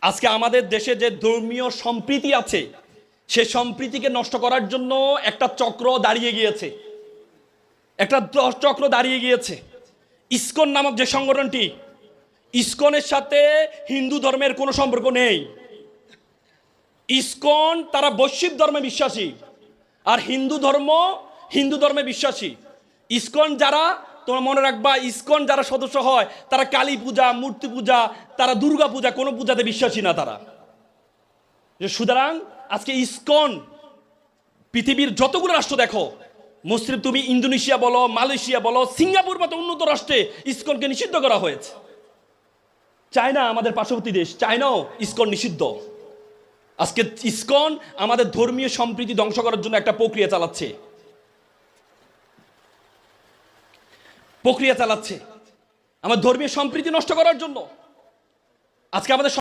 আজকে আমাদের দেশে যে ধর্মীয় সম্প্রীতি আছে, সে সম্প্রীতিকে নষ্ট করার জন্য একটা চক্র দাঁড়িয়ে গিয়েছে, ইসকন নামক যে সংগঠনটি, ইসকনের সাথে হিন্দু ধর্মের কোনো সম্পর্ক নেই। ইসকন তারা বৈশ্বিক ধর্মে বিশ্বাসী, আর হিন্দু ধর্মে বিশ্বাসী। ইসকন যারা, তোমরা মনে রাখবা, ইসকন যারা সদস্য হয় তারা কালী পূজা, মূর্তি পূজা, তারা দুর্গা পূজা, কোনো পূজাতে বিশ্বাসী না তারা। সুতরাং আজকে ইসকন পৃথিবীর যতগুলো রাষ্ট্র দেখো, মুসলিম, তুমি ইন্দোনেশিয়া বলো, মালয়েশিয়া বলো, সিঙ্গাপুর মতো উন্নত রাষ্ট্রে ইসকনকে নিষিদ্ধ করা হয়েছে। চায়না, আমাদের পার্শ্ববর্তী দেশ, চায়নাও ইসকন নিষিদ্ধ। আজকে ইসকন আমাদের ধর্মীয় সম্প্রীতি ধ্বংস করার জন্য একটা প্রক্রিয়া চালাচ্ছে, আমার ধর্মীয় সম্প্রীতি নষ্ট করার জন্য। আজকে আমাদের